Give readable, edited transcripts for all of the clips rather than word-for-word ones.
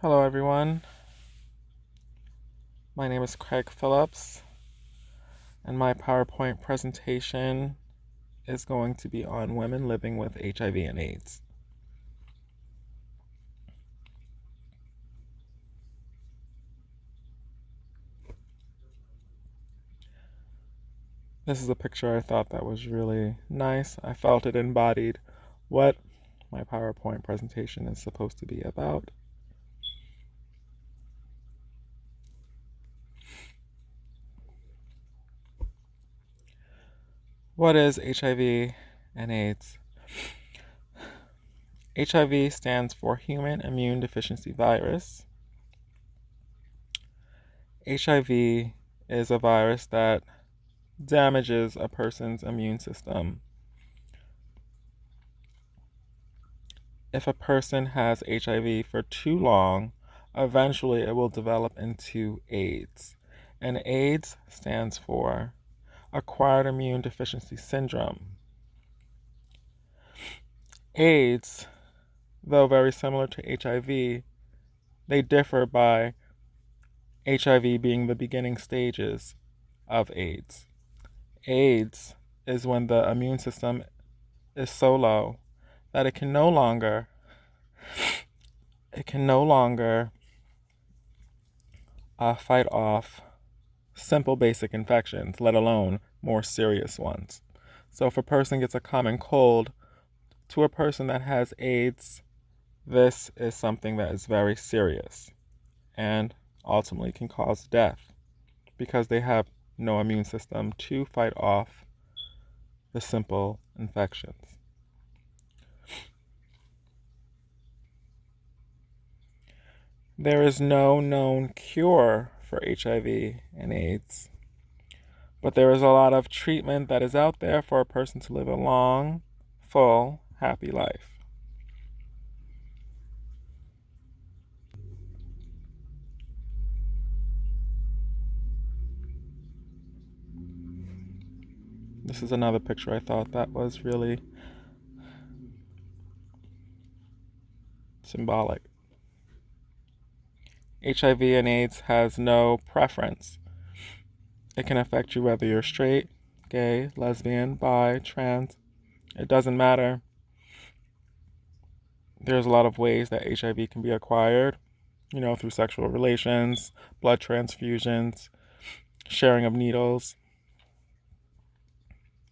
Hello, everyone. My name is Craig Phillips, and my PowerPoint presentation is going to be on women living with HIV and AIDS. This is a picture I thought that was really nice. I felt it embodied what my PowerPoint presentation is supposed to be about. What is HIV and AIDS? HIV stands for Human Immune Deficiency Virus. HIV is a virus that damages a person's immune system. If a person has HIV for too long, eventually it will develop into AIDS. And AIDS stands for Acquired Immune Deficiency Syndrome. AIDS, though very similar to HIV, they differ by HIV being the beginning stages of AIDS. AIDS is when the immune system is so low that it can no longer fight off simple basic infections, let alone more serious ones. So if a person gets a common cold, to a person that has AIDS, this is something that is very serious and ultimately can cause death because they have no immune system to fight off the simple infections. There is no known cure for HIV and AIDS, but there is a lot of treatment that is out there for a person to live a long, full, happy life. This is another picture I thought that was really symbolic. HIV and AIDS has no preference. It can affect you whether you're straight, gay, lesbian, bi, trans. It doesn't matter. There's a lot of ways that HIV can be acquired, through sexual relations, blood transfusions, sharing of needles.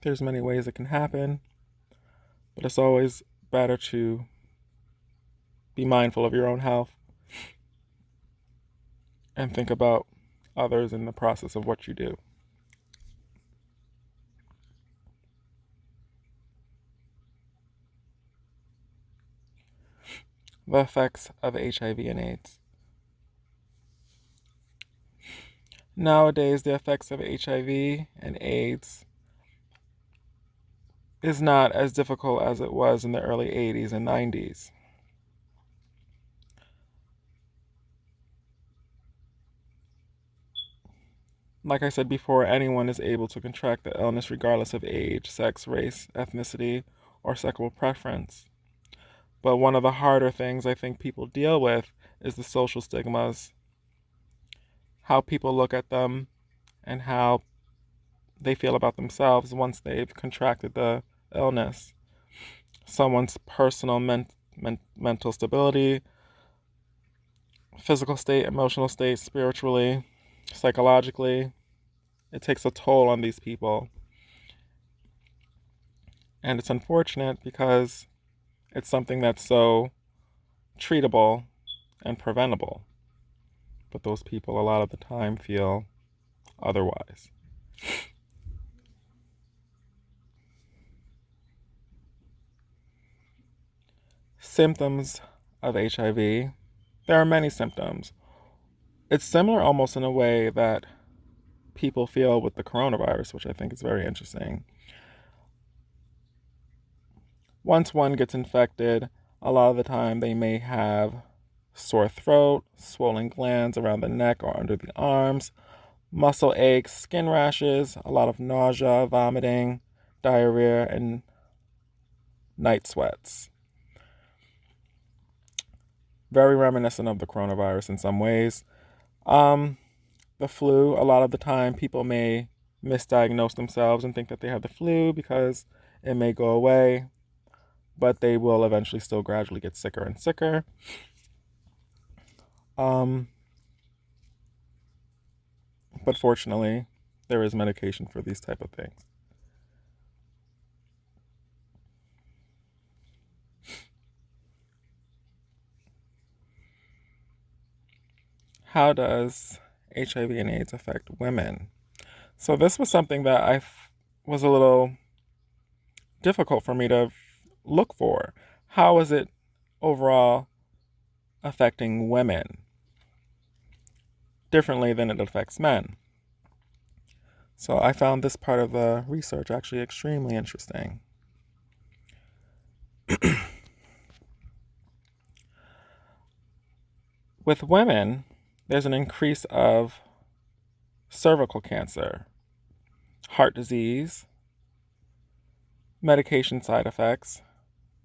There's many ways it can happen, but it's always better to be mindful of your own health and think about others in the process of what you do. The effects of HIV and AIDS. Nowadays, the effects of HIV and AIDS is not as difficult as it was in the early 80s and 90s. Like I said before, anyone is able to contract the illness regardless of age, sex, race, ethnicity, or sexual preference. But one of the harder things I think people deal with is the social stigmas, how people look at them, and how they feel about themselves once they've contracted the illness. Someone's personal mental stability, physical state, emotional state, spiritually, psychologically, it takes a toll on these people. And it's unfortunate because it's something that's so treatable and preventable. But those people a lot of the time feel otherwise. Symptoms of HIV. There are many symptoms. It's similar almost in a way that people feel with the coronavirus, which I think is very interesting. Once one gets infected, a lot of the time they may have sore throat, swollen glands around the neck or under the arms, muscle aches, skin rashes, a lot of nausea, vomiting, diarrhea, and night sweats. very reminiscent of the coronavirus in some ways. Um, the flu, a lot of the time, people may misdiagnose themselves and think that they have the flu because it may go away, but they will eventually still gradually get sicker and sicker. Um, but fortunately, there is medication for these type of things. How does HIV and AIDS affect women? So this was something that was a little difficult for me to look for. How is it overall affecting women differently than it affects men? So I found this part of the research actually extremely interesting. With women, there's an increase of cervical cancer, heart disease, medication side effects,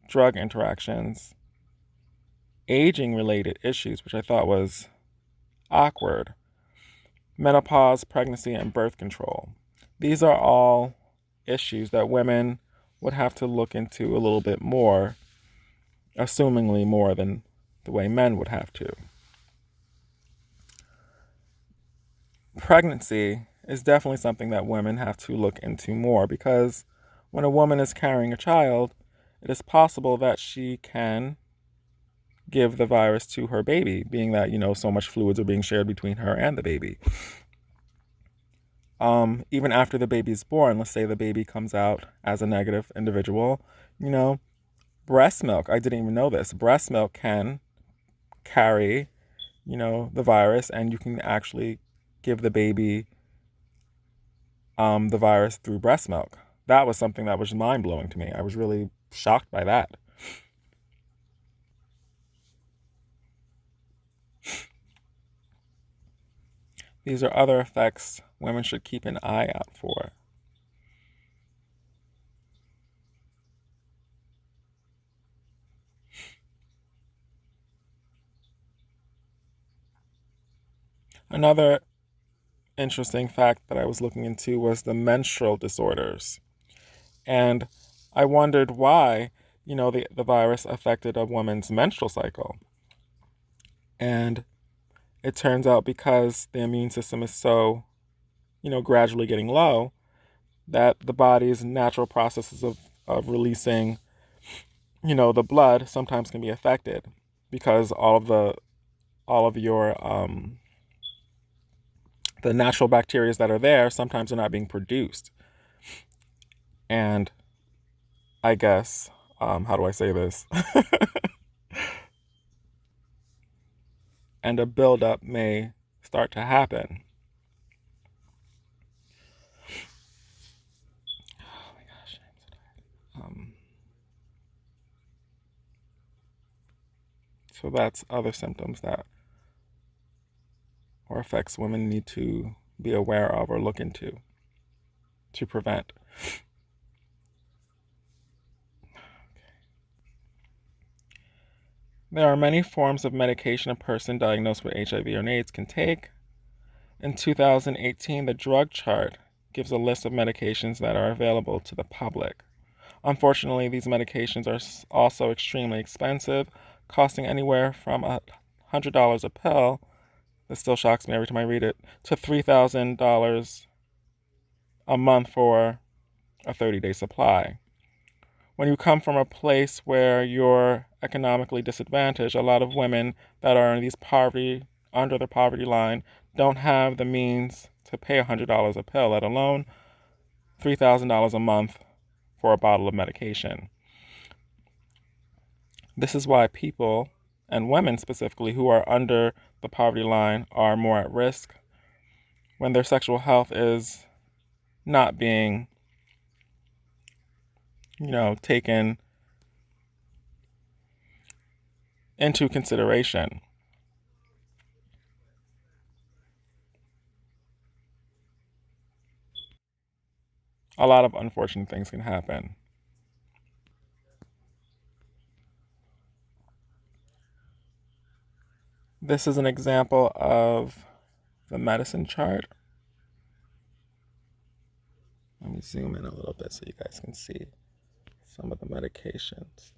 drug interactions, aging related issues, which I thought was awkward, menopause, pregnancy, and birth control. These are all issues that women would have to look into a little bit more, assumingly more than the way men would have to. Pregnancy is definitely something that women have to look into more because when a woman is carrying a child, it is possible that she can give the virus to her baby, being that, so much fluids are being shared between her and the baby. Even after the baby is born, let's say the baby comes out as a negative individual, you know, breast milk, I didn't even know this, breast milk can carry, the virus, and you can actually give the baby the virus through breast milk. That was something that was mind blowing to me. I was really shocked by that. These are other effects women should keep an eye out for. Another interesting fact that I was looking into was the menstrual disorders. And I wondered why, the virus affected a woman's menstrual cycle. And it turns out because the immune system is so, gradually getting low, that the body's natural processes of releasing, the blood sometimes can be affected because all of your the natural bacteria that are there sometimes are not being produced. And I guess, how do I say this? And a buildup may start to happen. Oh my gosh, I'm so tired. So that's other symptoms that or effects women need to be aware of or look into to prevent. There are many forms of medication a person diagnosed with HIV or AIDS can take. In 2018, the drug chart gives a list of medications that are available to the public. Unfortunately, these medications are also extremely expensive, costing anywhere from $100 a pill. This still shocks me every time I read it, to $3,000 a month for a 30-day supply. When you come from a place where you're economically disadvantaged, a lot of women that are in these poverty, under the poverty line, don't have the means to pay $100 a pill, let alone $3,000 a month for a bottle of medication. This is why people, and women specifically, who are under the poverty line are more at risk when their sexual health is not being, taken into consideration. A lot of unfortunate things can happen. This is an example of the medicine chart. Let me zoom in a little bit so you guys can see some of the medications.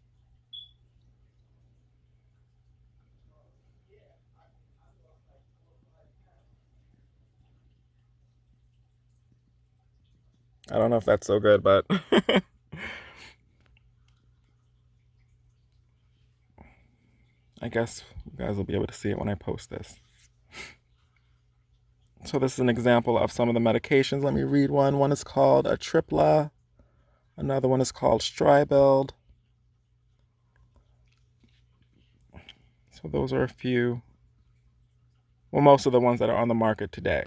I don't know if that's so good, but I guess you guys will be able to see it when I post this. So this is an example of some of the medications. Let me read one. One is called Atripla. Another one is called Stribild. So those are a few, well, most of the ones that are on the market today.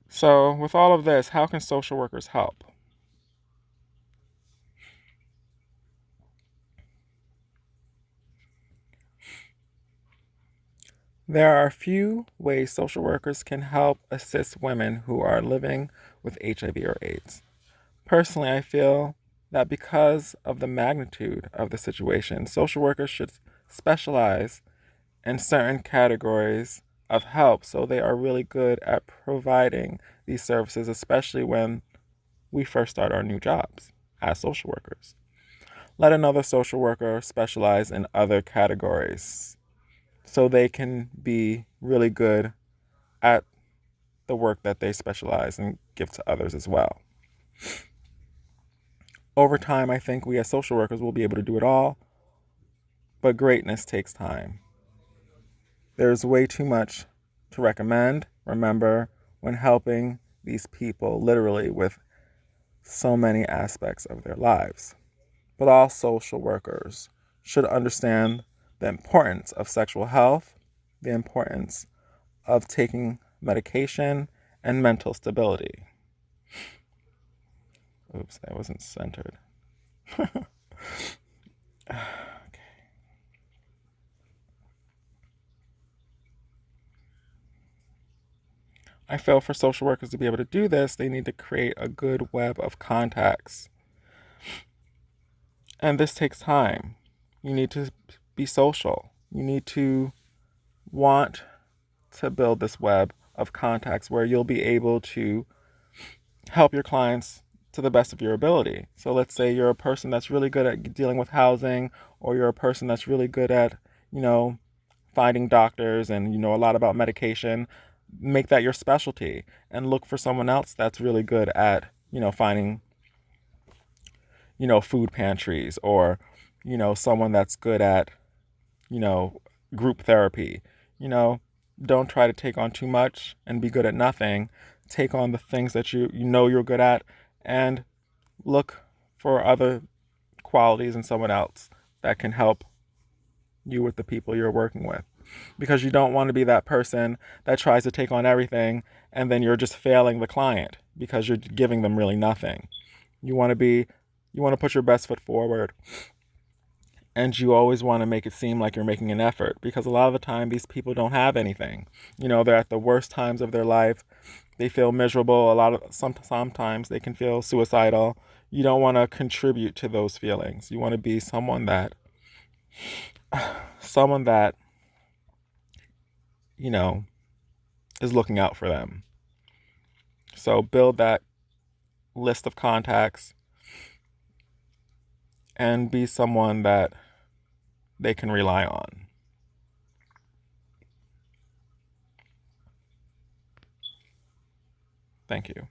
So with all of this, how can social workers help? There are a few ways social workers can help assist women who are living with HIV or AIDS. Personally, I feel that because of the magnitude of the situation, social workers should specialize in certain categories of help so they are really good at providing these services, especially when we first start our new jobs as social workers. Let another social worker specialize in other categories so they can be really good at the work that they specialize and give to others as well. Over time, I think we as social workers will be able to do it all, but greatness takes time. There's way too much to recommend. Remember, when helping these people literally with so many aspects of their lives. But all social workers should understand the importance of sexual health, the importance of taking medication, and mental stability. Oops, that wasn't centered. I feel for social workers to be able to do this, they need to create a good web of contacts. And this takes time. You need to be social. You need to want to build this web of contacts where you'll be able to help your clients to the best of your ability. So let's say you're a person that's really good at dealing with housing, or you're a person that's really good at, finding doctors and you know a lot about medication. Make that your specialty and look for someone else that's really good at, finding, food pantries, or, someone that's good at, you know, group therapy. You know, don't try to take on too much and be good at nothing. Take on the things that you know you're good at, and look for other qualities in someone else that can help you with the people you're working with. Because you don't want to be that person that tries to take on everything and then you're just failing the client because you're giving them really nothing. You want to put your best foot forward, and you always want to make it seem like you're making an effort, because a lot of the time these people don't have anything. They're at the worst times of their life. They feel miserable. Sometimes they can feel suicidal. You don't want to contribute to those feelings. You want to be someone that you know is looking out for them. So build that list of contacts and be someone that they can rely on. Thank you.